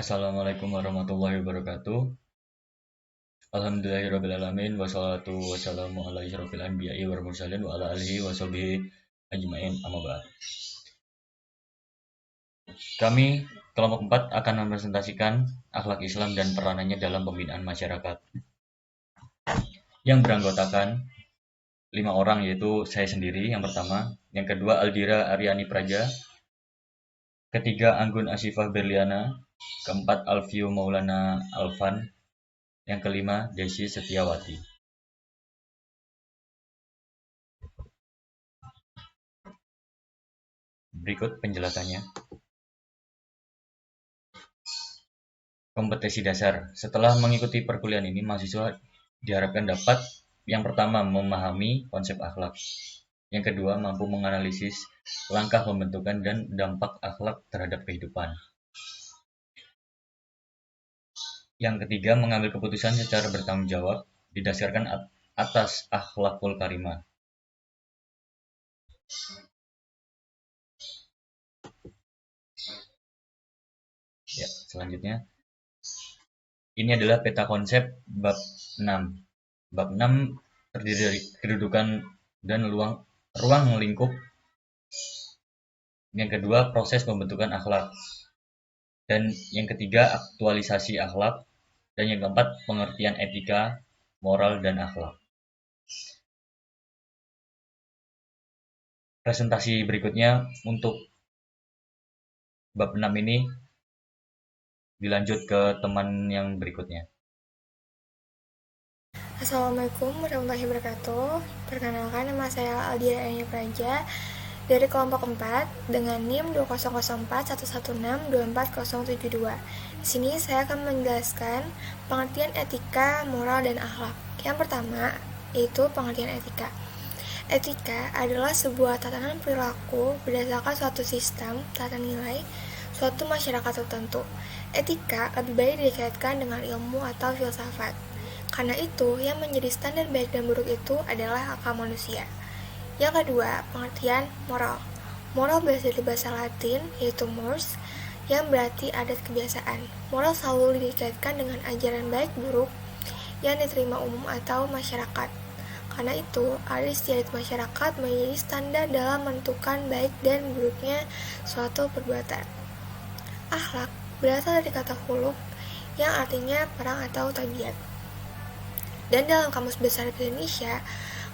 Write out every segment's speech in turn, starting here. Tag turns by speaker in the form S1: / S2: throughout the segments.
S1: Assalamualaikum warahmatullahi wabarakatuh. Alhamdulillahirrabbilalamin. Wassalatu wassalamu ala asyrofil anbiya'i wal mursalin wa ala alihi wa sahbihi ajma'in amma ba'd. Kami kelompok 4 akan mepresentasikan akhlak Islam dan peranannya dalam pembinaan masyarakat. Yang beranggotakan 5 orang, yaitu saya sendiri yang pertama, yang kedua Aldira Aryani Praja, ketiga Anggun Asifah Berliana, keempat Alfio Maulana Alfan, yang kelima Desi Setiawati. Berikut penjelasannya. Kompetensi dasar. Setelah mengikuti perkuliahan ini, mahasiswa diharapkan dapat yang pertama memahami konsep akhlak. Yang kedua, mampu menganalisis langkah pembentukan dan dampak akhlak terhadap kehidupan. Yang ketiga, mengambil keputusan secara bertanggung jawab didasarkan atas akhlakul karimah. Ya, selanjutnya. Ini adalah peta konsep bab 6. Bab 6 terdiri dari kedudukan dan ruang lingkup. Yang kedua, proses pembentukan akhlak. Dan yang ketiga, aktualisasi akhlak. Dan yang keempat, pengertian etika, moral, dan akhlak. Presentasi berikutnya untuk bab 6 ini dilanjut ke teman yang berikutnya.
S2: Assalamualaikum warahmatullahi wabarakatuh. Perkenalkan, nama saya Aldira Anya Praja dari kelompok 4 dengan NIM 200411624072. Di sini saya akan menjelaskan pengertian etika, moral, dan akhlak. Yang pertama yaitu pengertian etika. Etika adalah sebuah tatanan perilaku berdasarkan suatu sistem tata nilai suatu masyarakat tertentu. Etika lebih baik dikaitkan dengan ilmu atau filsafat. Karena itu, yang menjadi standar baik dan buruk itu adalah akal manusia. Yang kedua, pengertian moral. Moral berasal dari bahasa Latin, yaitu mors, yang berarti adat kebiasaan. Moral selalu dikaitkan dengan ajaran baik buruk yang diterima umum atau masyarakat. Karena itu, adat istiadat masyarakat menjadi standar dalam menentukan baik dan buruknya suatu perbuatan. Akhlak berasal dari kata khuluq yang artinya perang atau tabiat. Dan dalam Kamus Besar Bahasa Indonesia,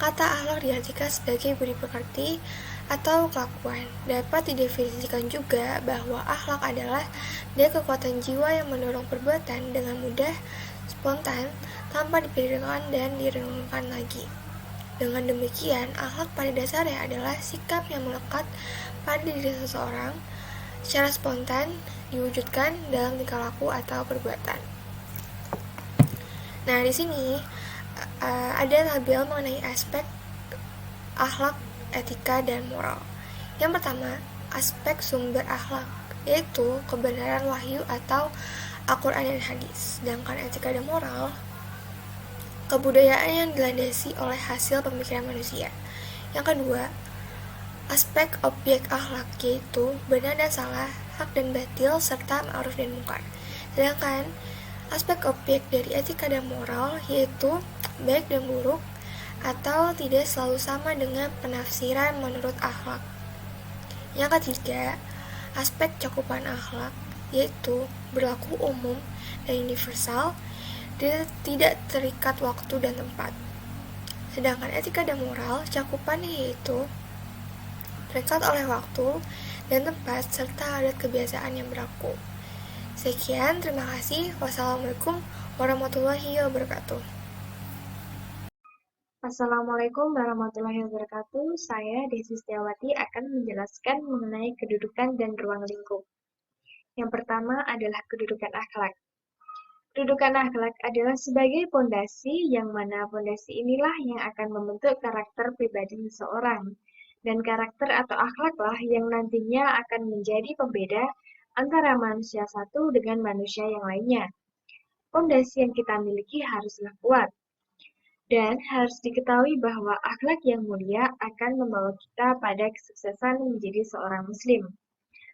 S2: kata akhlak diartikan sebagai budi pekerti atau kelakuan. Dapat didefinisikan juga bahwa akhlak adalah dari kekuatan jiwa yang mendorong perbuatan dengan mudah, spontan, tanpa dipikirkan dan direnungkan lagi. Dengan demikian, akhlak pada dasarnya adalah sikap yang melekat pada diri seseorang secara spontan diwujudkan dalam tingkah laku atau perbuatan. Nah, di sini ada tabel mengenai aspek akhlak, etika, dan moral. Yang pertama, aspek sumber akhlak, yaitu kebenaran wahyu atau Al-Quran dan hadis. Sedangkan etika dan moral, kebudayaan yang dilandasi oleh hasil pemikiran manusia. Yang kedua, aspek objek akhlak, yaitu benar dan salah, hak dan batil, serta ma'ruf dan munkar. Sedangkan aspek objek dari etika dan moral yaitu baik dan buruk atau tidak selalu sama dengan penafsiran menurut akhlak. Yang ketiga, aspek cakupan akhlak yaitu berlaku umum dan universal, tidak terikat waktu dan tempat. Sedangkan etika dan moral cakupannya yaitu terikat oleh waktu dan tempat serta adat kebiasaan yang berlaku. Sekian, terima kasih. Wassalamualaikum warahmatullahi wabarakatuh.
S3: Assalamualaikum warahmatullahi wabarakatuh. Saya Desi Setiawati akan menjelaskan mengenai kedudukan dan ruang lingkup. Yang pertama adalah kedudukan akhlak. Kedudukan akhlak adalah sebagai pondasi yang mana pondasi inilah yang akan membentuk karakter pribadi seseorang. Dan karakter atau akhlaklah yang nantinya akan menjadi pembeda antara manusia satu dengan manusia yang lainnya. Pondasi yang kita miliki haruslah kuat. Dan harus diketahui bahwa akhlak yang mulia akan membawa kita pada kesuksesan menjadi seorang muslim.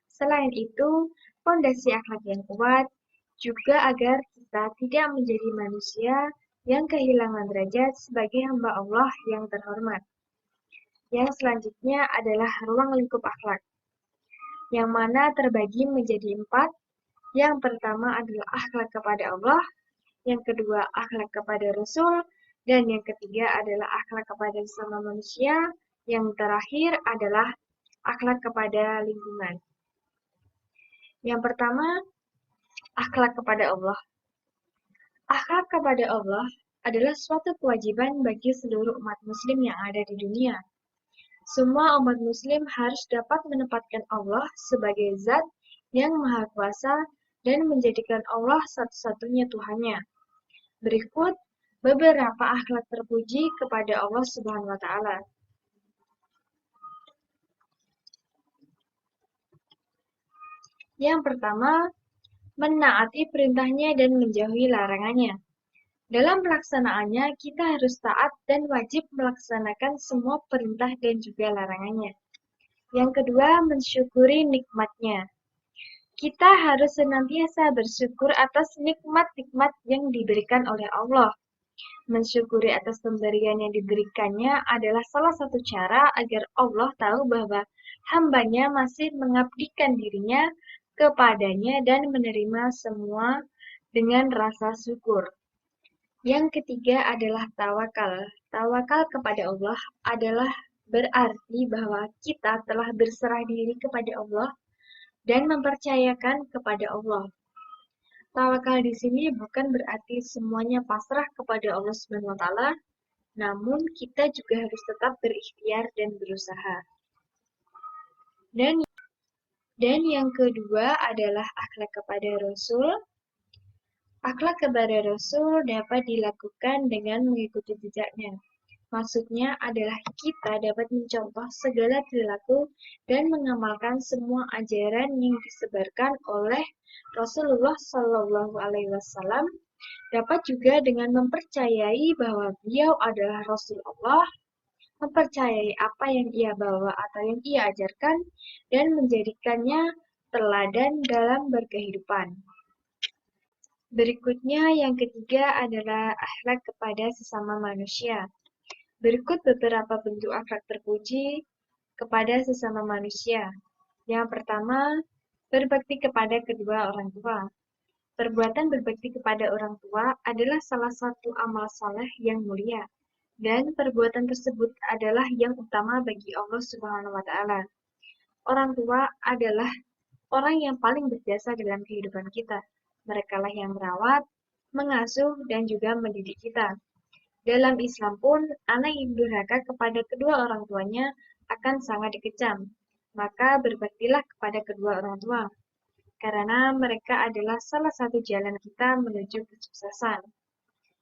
S3: Selain itu, fondasi akhlak yang kuat juga agar kita tidak menjadi manusia yang kehilangan derajat sebagai hamba Allah yang terhormat. Yang selanjutnya adalah ruang lingkup akhlak, yang mana terbagi menjadi 4. Yang pertama adalah akhlak kepada Allah, yang kedua akhlak kepada Rasul, dan yang ketiga adalah akhlak kepada sesama manusia, yang terakhir adalah akhlak kepada lingkungan. Yang pertama, akhlak kepada Allah. Akhlak kepada Allah adalah suatu kewajiban bagi seluruh umat muslim yang ada di dunia. Semua umat muslim harus dapat menempatkan Allah sebagai zat yang maha kuasa dan menjadikan Allah satu-satunya Tuhannya. Berikut beberapa akhlak terpuji kepada Allah Subhanahu wa taala. Yang pertama, menaati perintahnya dan menjauhi larangannya. Dalam pelaksanaannya, kita harus taat dan wajib melaksanakan semua perintah dan juga larangannya. Yang kedua, mensyukuri nikmatnya. Kita harus senantiasa bersyukur atas nikmat-nikmat yang diberikan oleh Allah. Mensyukuri atas pemberian yang diberikannya adalah salah satu cara agar Allah tahu bahwa hambanya masih mengabdikan dirinya kepadanya dan menerima semua dengan rasa syukur. Yang ketiga adalah tawakal. Tawakal kepada Allah adalah berarti bahwa kita telah berserah diri kepada Allah dan mempercayakan kepada Allah. Tawakal di sini bukan berarti semuanya pasrah kepada Allah Subhanahu wa taala, namun kita juga harus tetap berikhtiar dan berusaha. Dan yang kedua adalah akhlak kepada Rasul. Akhlak kepada Rasul dapat dilakukan dengan mengikuti jejaknya. Maksudnya adalah kita dapat mencontoh segala perilaku dan mengamalkan semua ajaran yang disebarkan oleh Rasulullah Shallallahu Alaihi Wasallam. Dapat juga dengan mempercayai bahwa beliau adalah Rasulullah, mempercayai apa yang ia bawa atau yang ia ajarkan, dan menjadikannya teladan dalam berkehidupan. Berikutnya yang ketiga adalah akhlak kepada sesama manusia. Berikut beberapa bentuk akhlak terpuji kepada sesama manusia. Yang pertama, berbakti kepada kedua orang tua. Perbuatan berbakti kepada orang tua adalah salah satu amal saleh yang mulia, dan perbuatan tersebut adalah yang utama bagi Allah Subhanahu wa taala. Orang tua adalah orang yang paling berjasa dalam kehidupan kita. Merekalah yang merawat, mengasuh, dan juga mendidik kita. Dalam Islam pun, anak yang durhaka kepada kedua orang tuanya akan sangat dikecam. Maka berbaktilah kepada kedua orang tua, karena mereka adalah salah satu jalan kita menuju kesuksesan.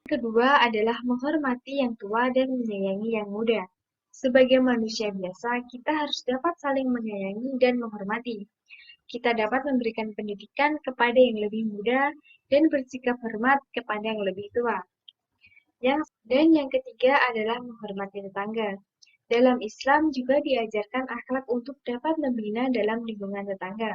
S3: Kedua adalah menghormati yang tua dan menyayangi yang muda. Sebagai manusia biasa, kita harus dapat saling menyayangi dan menghormati. Kita dapat memberikan pendidikan kepada yang lebih muda dan bersikap hormat kepada yang lebih tua. Dan yang ketiga adalah menghormati tetangga. Dalam Islam juga diajarkan akhlak untuk dapat membina dalam lingkungan tetangga.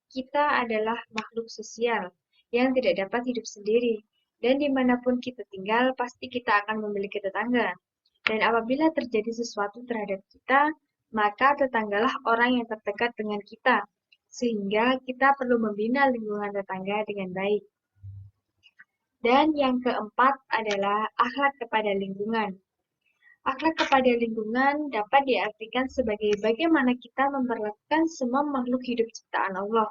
S3: Kita adalah makhluk sosial yang tidak dapat hidup sendiri, dan dimanapun kita tinggal, pasti kita akan memiliki tetangga. Dan apabila terjadi sesuatu terhadap kita, maka tetanggalah orang yang terdekat dengan kita, sehingga kita perlu membina lingkungan tetangga dengan baik. Dan yang keempat adalah akhlak kepada lingkungan. Akhlak kepada lingkungan dapat diartikan sebagai bagaimana kita memperlakukan semua makhluk hidup ciptaan Allah.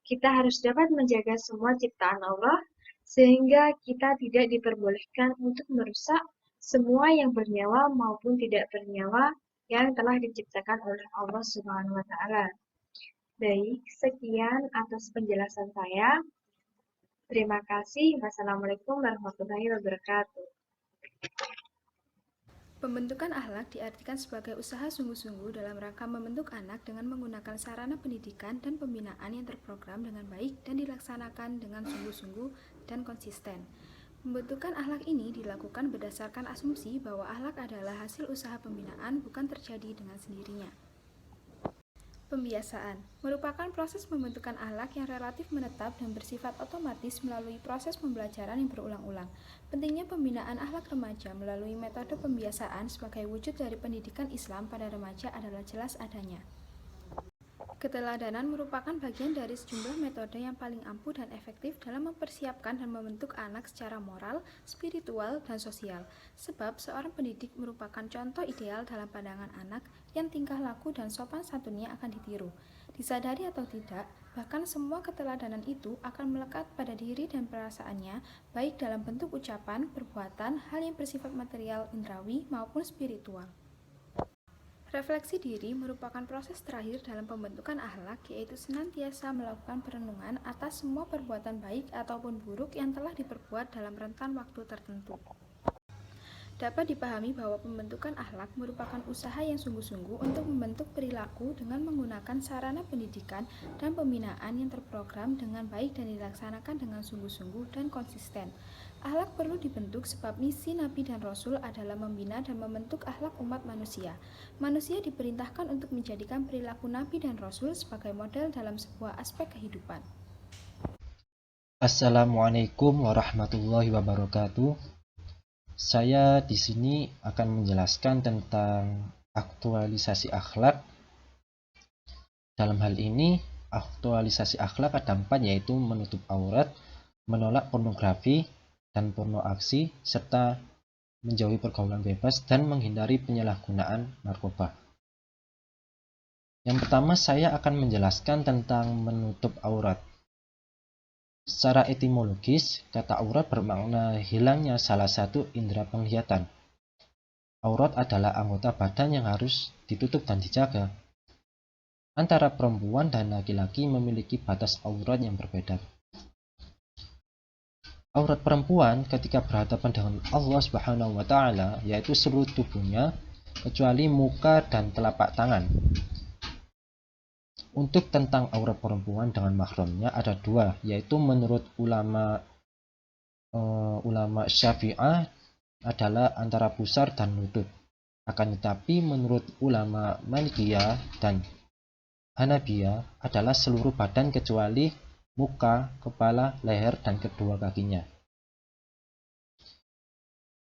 S3: Kita harus dapat menjaga semua ciptaan Allah, sehingga kita tidak diperbolehkan untuk merusak semua yang bernyawa maupun tidak bernyawa yang telah diciptakan oleh Allah Subhanahu wa taala. Baik, sekian atas penjelasan saya. Terima kasih. Wassalamualaikum warahmatullahi wabarakatuh.
S4: Pembentukan akhlak diartikan sebagai usaha sungguh-sungguh dalam rangka membentuk anak dengan menggunakan sarana pendidikan dan pembinaan yang terprogram dengan baik dan dilaksanakan dengan sungguh-sungguh dan konsisten. Pembentukan akhlak ini dilakukan berdasarkan asumsi bahwa akhlak adalah hasil usaha pembinaan, bukan terjadi dengan sendirinya. Pembiasaan merupakan proses pembentukan akhlak yang relatif menetap dan bersifat otomatis melalui proses pembelajaran yang berulang-ulang. Pentingnya pembinaan akhlak remaja melalui metode pembiasaan sebagai wujud dari pendidikan Islam pada remaja adalah jelas adanya. Keteladanan merupakan bagian dari sejumlah metode yang paling ampuh dan efektif dalam mempersiapkan dan membentuk anak secara moral, spiritual, dan sosial. Sebab seorang pendidik merupakan contoh ideal dalam pandangan anak yang tingkah laku dan sopan santunnya akan ditiru. Disadari atau tidak, bahkan semua keteladanan itu akan melekat pada diri dan perasaannya, baik dalam bentuk ucapan, perbuatan, hal yang bersifat material, indrawi, maupun spiritual. Refleksi diri merupakan proses terakhir dalam pembentukan akhlak, yaitu senantiasa melakukan perenungan atas semua perbuatan baik ataupun buruk yang telah diperbuat dalam rentan waktu tertentu. Dapat dipahami bahwa pembentukan akhlak merupakan usaha yang sungguh-sungguh untuk membentuk perilaku dengan menggunakan sarana pendidikan dan pembinaan yang terprogram dengan baik dan dilaksanakan dengan sungguh-sungguh dan konsisten. Akhlak perlu dibentuk sebab misi Nabi dan Rasul adalah membina dan membentuk akhlak umat manusia. Manusia diperintahkan untuk menjadikan perilaku Nabi dan Rasul sebagai model dalam sebuah aspek kehidupan.
S5: Assalamualaikum warahmatullahi wabarakatuh. Saya di sini akan menjelaskan tentang aktualisasi akhlak. Dalam hal ini, aktualisasi akhlak ada 4, yaitu menutup aurat, menolak pornografi dan porno aksi, serta menjauhi pergaulan bebas dan menghindari penyalahgunaan narkoba. Yang pertama, saya akan menjelaskan tentang menutup aurat. Secara etimologis, kata aurat bermakna hilangnya salah satu indera penglihatan. Aurat adalah anggota badan yang harus ditutup dan dijaga. Antara perempuan dan laki-laki memiliki batas aurat yang berbeda. Aurat perempuan ketika berhadapan dengan Allah Subhanahu wa Ta'ala, yaitu seluruh tubuhnya kecuali muka dan telapak tangan. Untuk tentang aurat perempuan dengan mahramnya ada 2, yaitu menurut ulama Syafi'ah adalah antara pusar dan lutut. Akan tetapi menurut ulama Malikiyah dan Hanabiyah adalah seluruh badan kecuali muka, kepala, leher, dan kedua kakinya.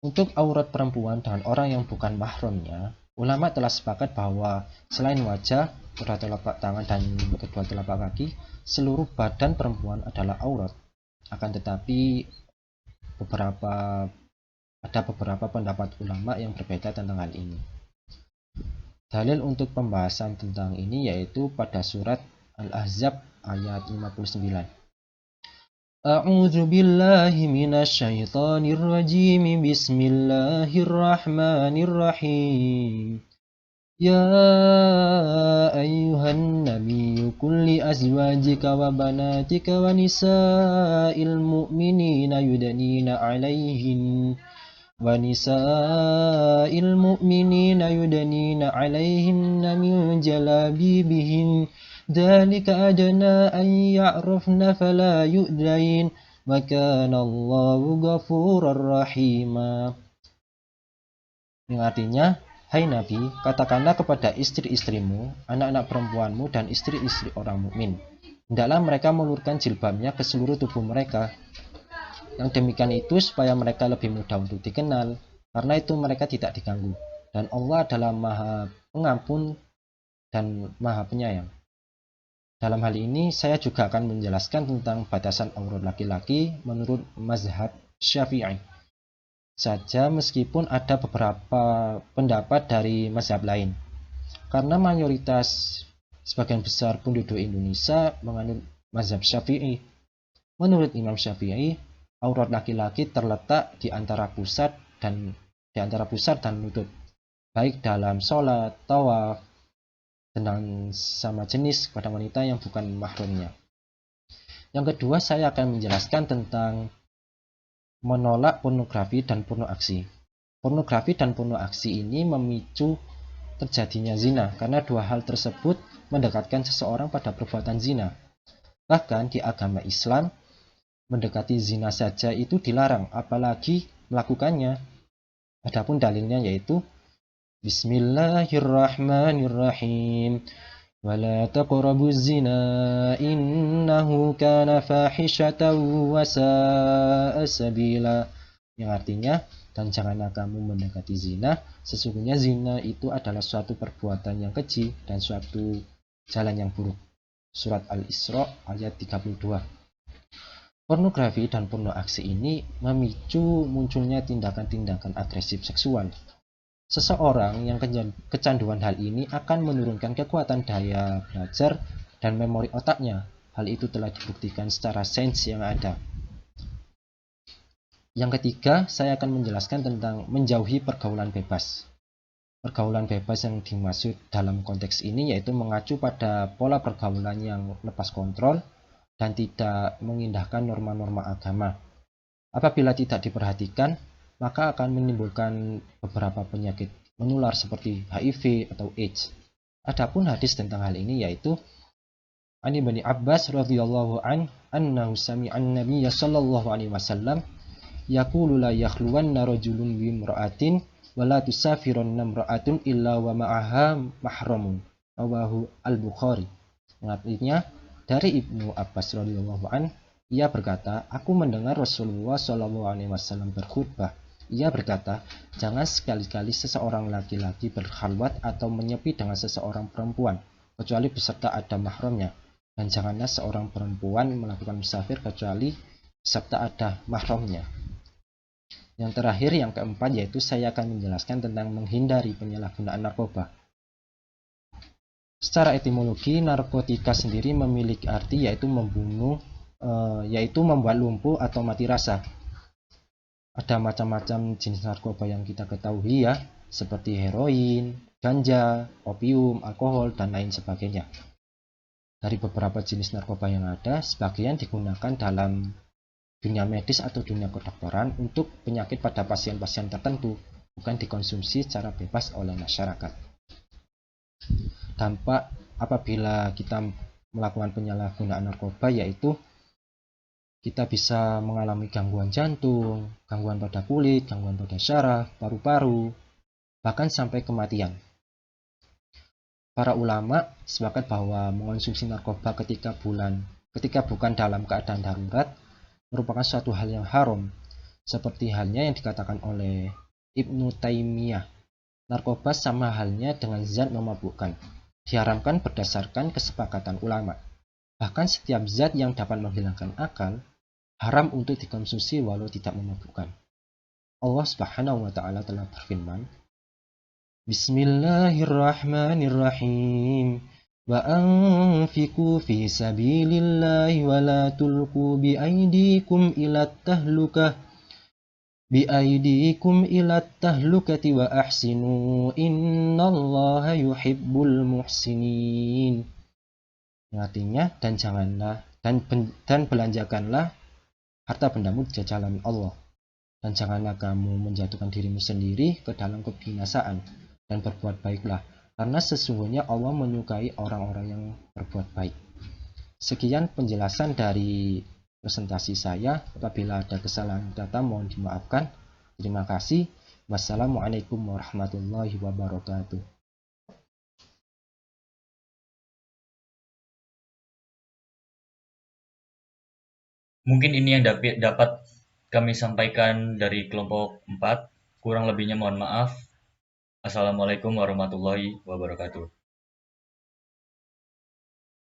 S5: Untuk aurat perempuan dengan orang yang bukan mahramnya, ulama telah sepakat bahwa selain wajah, kedua telapak tangan, dan kedua telapak kaki, seluruh badan perempuan adalah aurat. Akan tetapi ada beberapa pendapat ulama yang berbeda tentang hal ini. Dalil untuk pembahasan tentang ini yaitu pada surat Al-Ahzab ayat 59. A'udzu billahi minasyaitonir rajim. Bismillahirrahmanirrahim. Ya ayyuhan nabiyyu qul li azwajika wa banatika wa nisa'il mu'minina yudnina 'alaihinna min jalabibihin. Dzalika adna an ya'rafna fala yu'dain wa kana Allahu ghafurur rahima. Yang artinya, hai Nabi, katakanlah kepada istri-istrimu, anak-anak perempuanmu, dan istri-istri orang mukmin, hendaklah mereka mengulurkan jilbabnya ke seluruh tubuh mereka. Yang demikian itu supaya mereka lebih mudah untuk dikenal, karena itu mereka tidak diganggu. Dan Allah adalah Maha Pengampun dan Maha Penyayang. Dalam hal ini, saya juga akan menjelaskan tentang batasan aurat laki-laki menurut mazhab Syafi'i saja, meskipun ada beberapa pendapat dari mazhab lain. Karena mayoritas sebagian besar penduduk Indonesia menganut mazhab Syafi'i. Menurut Imam Syafi'i, aurat laki-laki terletak di antara pusar dan lutut, baik dalam sholat, tawaf, dan sama jenis pada wanita yang bukan mahramnya. Yang kedua, saya akan menjelaskan tentang menolak pornografi dan porno aksi. Pornografi dan porno aksi ini memicu terjadinya zina, karena 2 hal tersebut mendekatkan seseorang pada perbuatan zina. Bahkan di agama Islam, mendekati zina saja itu dilarang, apalagi melakukannya. Adapun dalilnya yaitu Bismillahirrahmanirrahim. ولا تقربوا الزنا إنه كان فاحشة وساء سبيلا, yang artinya, dan janganlah kamu mendekati zina, sesungguhnya zina itu adalah suatu perbuatan yang keji dan suatu jalan yang buruk. Surat Al-Isra ayat 32. Pornografi dan porno aksi ini memicu munculnya tindakan-tindakan agresif seksual. Seseorang yang kecanduan hal ini akan menurunkan kekuatan daya belajar dan memori otaknya. Hal itu telah dibuktikan secara sains yang ada. Yang ketiga, saya akan menjelaskan tentang menjauhi pergaulan bebas. Pergaulan bebas yang dimaksud dalam konteks ini yaitu mengacu pada pola pergaulan yang lepas kontrol dan tidak mengindahkan norma-norma agama. Apabila tidak diperhatikan, maka akan menimbulkan beberapa penyakit menular seperti HIV atau AIDS. Adapun hadis tentang hal ini yaitu Ani Ibnu Abbas radhiyallahu anhu sami'an Nabiyya sallallahu alaihi wasallam yaqulu la yakhluwanna rajulun bi imra'atin wa la tusafiranna imra'atun illa wa ma'aha mahramun. Rawahu Al-Bukhari. Artinya dari Ibnu Abbas radhiyallahu ia berkata, aku mendengar Rasulullah sallallahu alaihi wasallam berkhutbah. Ia berkata, jangan sekali-kali seseorang laki-laki berkhalwat atau menyepi dengan seseorang perempuan, kecuali beserta ada mahramnya. Dan janganlah seorang perempuan melakukan musafir kecuali beserta ada mahramnya. Yang terakhir, yang keempat, yaitu saya akan menjelaskan tentang menghindari penyalahgunaan narkoba. Secara etimologi, narkotika sendiri memiliki arti yaitu membunuh, yaitu membuat lumpuh atau mati rasa. Ada macam-macam jenis narkoba yang kita ketahui ya, seperti heroin, ganja, opium, alkohol, dan lain sebagainya. Dari beberapa jenis narkoba yang ada, sebagian digunakan dalam dunia medis atau dunia kedokteran untuk penyakit pada pasien-pasien tertentu, bukan dikonsumsi secara bebas oleh masyarakat. Dampak apabila kita melakukan penyalahgunaan narkoba yaitu kita bisa mengalami gangguan jantung, gangguan pada kulit, gangguan pada syaraf, paru-paru, bahkan sampai kematian. Para ulama sepakat bahwa mengonsumsi narkoba ketika bukan dalam keadaan darurat merupakan suatu hal yang haram, seperti halnya yang dikatakan oleh Ibnu Taimiyah. Narkoba sama halnya dengan zat memabukkan, diharamkan berdasarkan kesepakatan ulama. Bahkan setiap zat yang dapat menghilangkan akal haram untuk dikonsumsi walau tidak memabukkan. Allah Subhanahu wa taala telah berfirman, Bismillahirrahmanirrahim. Wa anfiqu fi sabilillahi wa la tulqu bi aydikum ila tahlukati wa ahsinu innallaha yuhibbul muhsinin. Artinya, dan belanjakanlah harta bendamu di jalan Allah, dan janganlah kamu menjatuhkan dirimu sendiri ke dalam kebinasaan, dan berbuat baiklah, karena sesungguhnya Allah menyukai orang-orang yang berbuat baik. Sekian penjelasan dari presentasi saya. Apabila ada kesalahan kata mohon dimaafkan. Terima kasih. Wassalamualaikum warahmatullahi wabarakatuh.
S1: Mungkin ini yang dapat kami sampaikan dari kelompok 4. Kurang lebihnya mohon maaf. Assalamualaikum warahmatullahi wabarakatuh.